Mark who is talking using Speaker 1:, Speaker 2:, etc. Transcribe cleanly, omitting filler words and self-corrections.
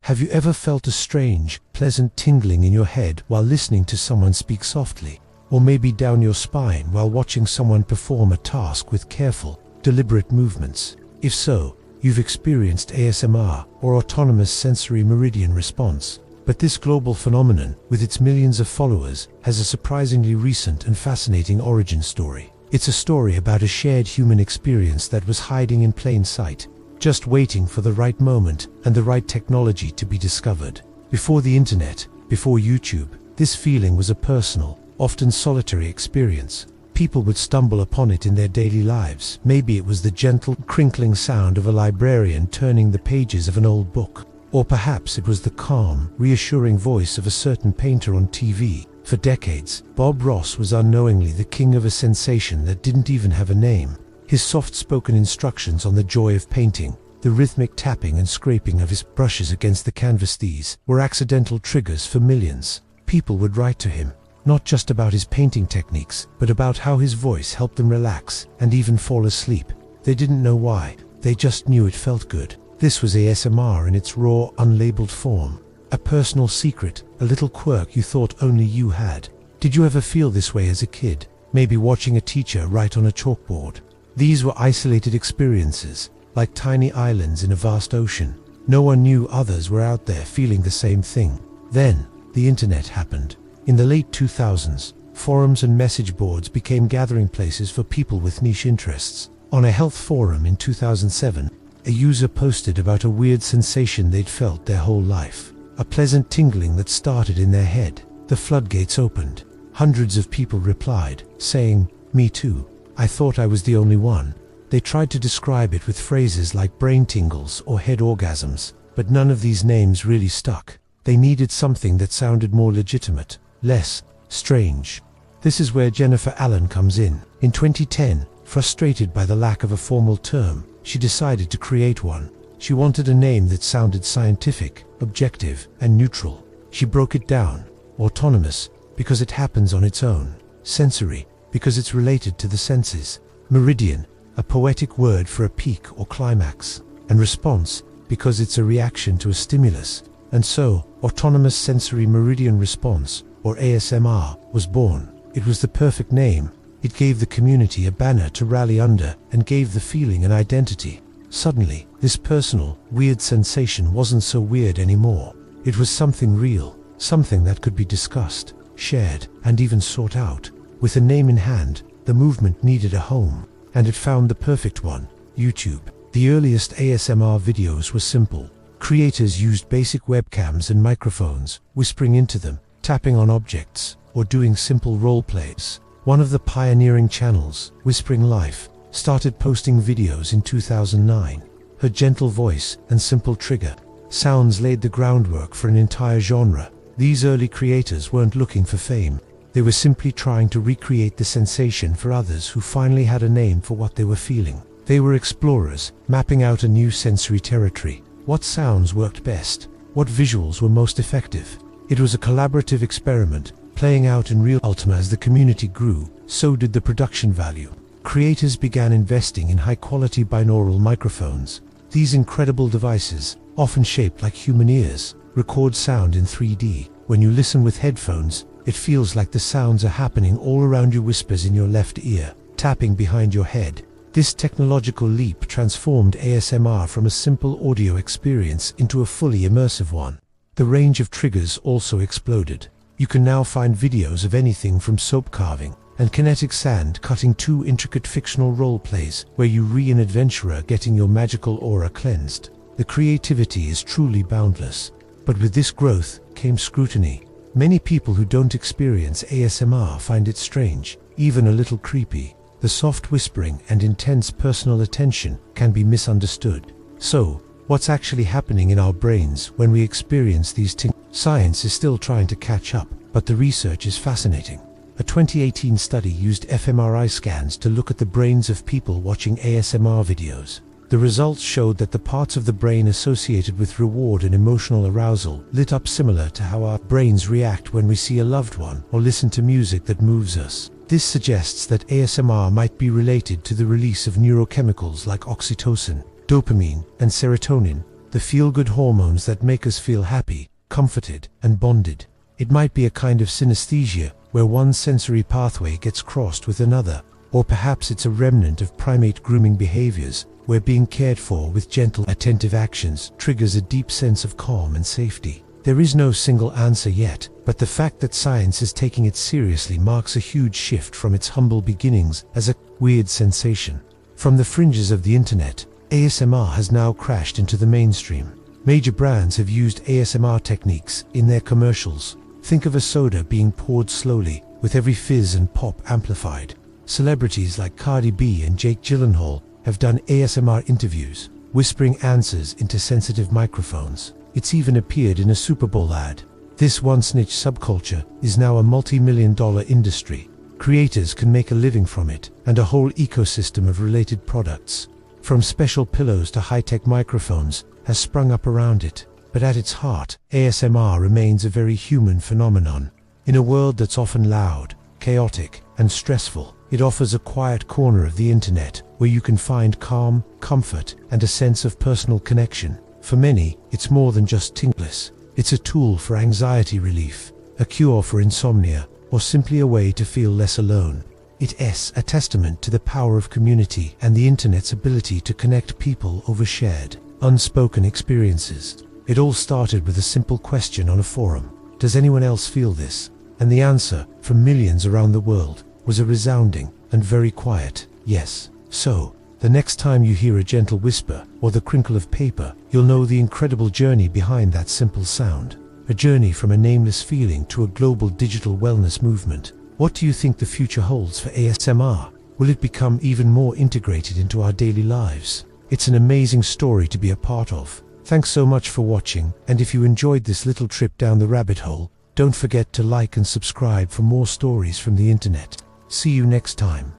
Speaker 1: Have you ever felt a strange, pleasant tingling in your head while listening to someone speak softly? Or maybe down your spine while watching someone perform a task with careful, deliberate movements? If so, you've experienced ASMR, or autonomous sensory meridian response. But this global phenomenon, with its millions of followers, has a surprisingly recent and fascinating origin story. It's a story about a shared human experience that was hiding in plain sight, just waiting for the right moment and the right technology to be discovered. Before the internet, before YouTube, this feeling was a personal, often solitary experience. People would stumble upon it in their daily lives. Maybe it was the gentle, crinkling sound of a librarian turning the pages of an old book. Or perhaps it was the calm, reassuring voice of a certain painter on TV. For decades, Bob Ross was unknowingly the king of a sensation that didn't even have a name. His soft-spoken instructions on the joy of painting, the rhythmic tapping and scraping of his brushes against the canvas, these were accidental triggers for millions. People would write to him, not just about his painting techniques, but about how his voice helped them relax and even fall asleep. They didn't know why, they just knew it felt good. This was ASMR in its raw, unlabeled form. A personal secret, a little quirk you thought only you had. Did you ever feel this way as a kid? Maybe watching a teacher write on a chalkboard. These were isolated experiences, like tiny islands in a vast ocean. No one knew others were out there feeling the same thing. Then, the internet happened. In the late 2000s, forums and message boards became gathering places for people with niche interests. On a health forum in 2007, a user posted about a weird sensation they'd felt their whole life. A pleasant tingling that started in their head. The floodgates opened. Hundreds of people replied, saying, "Me too. I thought I was the only one." They tried to describe it with phrases like brain tingles or head orgasms, but none of these names really stuck. They needed something that sounded more legitimate, less strange. This is where Jennifer Allen comes in. In 2010, frustrated by the lack of a formal term, she decided to create one. She wanted a name that sounded scientific, objective, and neutral. She broke it down. Autonomous, because it happens on its own. Sensory, because it's related to the senses. Meridian, a poetic word for a peak or climax. And response, because it's a reaction to a stimulus. And so, Autonomous Sensory Meridian Response, or ASMR, was born. It was the perfect name. It gave the community a banner to rally under and gave the feeling an identity. Suddenly, this personal, weird sensation wasn't so weird anymore. It was something real, something that could be discussed, shared, and even sought out. With a name in hand, the movement needed a home, and it found the perfect one: YouTube. The earliest ASMR videos were simple. Creators used basic webcams and microphones, whispering into them, tapping on objects, or doing simple role plays. One of the pioneering channels, Whispering Life, started posting videos in 2009. Her gentle voice and simple trigger sounds laid the groundwork for an entire genre. These early creators weren't looking for fame. They were simply trying to recreate the sensation for others who finally had a name for what they were feeling. They were explorers, mapping out a new sensory territory. What sounds worked best? What visuals were most effective? It was a collaborative experiment, playing out in real time. As the community grew, so did the production value. Creators began investing in high-quality binaural microphones. These incredible devices, often shaped like human ears, record sound in 3D. When you listen with headphones, it feels like the sounds are happening all around you. Whispers in your left ear, tapping behind your head. This technological leap transformed ASMR from a simple audio experience into a fully immersive one. The range of triggers also exploded. You can now find videos of anything from soap carving and kinetic sand cutting to intricate fictional role plays where you re an adventurer getting your magical aura cleansed. The creativity is truly boundless. But with this growth came scrutiny. Many people who don't experience ASMR find it strange, even a little creepy. The soft whispering and intense personal attention can be misunderstood. So, what's actually happening in our brains when we experience these things? Science is still trying to catch up, but the research is fascinating. A 2018 study used fMRI scans to look at the brains of people watching ASMR videos. The results showed that the parts of the brain associated with reward and emotional arousal lit up similar to how our brains react when we see a loved one or listen to music that moves us. This suggests that ASMR might be related to the release of neurochemicals like oxytocin, dopamine, and serotonin, the feel-good hormones that make us feel happy, comforted, and bonded. It might be a kind of synesthesia, where one sensory pathway gets crossed with another, or perhaps it's a remnant of primate grooming behaviors, where being cared for with gentle, attentive actions triggers a deep sense of calm and safety. There is no single answer yet, but the fact that science is taking it seriously marks a huge shift from its humble beginnings as a weird sensation. From the fringes of the internet, ASMR has now crashed into the mainstream. Major brands have used ASMR techniques in their commercials. Think of a soda being poured slowly, with every fizz and pop amplified. Celebrities like Cardi B and Jake Gyllenhaal have done ASMR interviews, whispering answers into sensitive microphones. It's even appeared in a Super Bowl ad. This once niche subculture is now a multi-million-dollar industry. Creators can make a living from it, and a whole ecosystem of related products, from special pillows to high-tech microphones, has sprung up around it. But at its heart, ASMR remains a very human phenomenon. In a world that's often loud, chaotic, and stressful, it offers a quiet corner of the internet where you can find calm, comfort, and a sense of personal connection. For many, it's more than just tingles. It's a tool for anxiety relief, a cure for insomnia, or simply a way to feel less alone. It's a testament to the power of community and the internet's ability to connect people over shared, unspoken experiences. It all started with a simple question on a forum: does anyone else feel this? And the answer, from millions around the world, was a resounding and very quiet yes. So, the next time you hear a gentle whisper or the crinkle of paper, you'll know the incredible journey behind that simple sound. A journey from a nameless feeling to a global digital wellness movement. What do you think the future holds for ASMR? Will it become even more integrated into our daily lives? It's an amazing story to be a part of. Thanks so much for watching, and if you enjoyed this little trip down the rabbit hole, don't forget to like and subscribe for more stories from the internet. See you next time.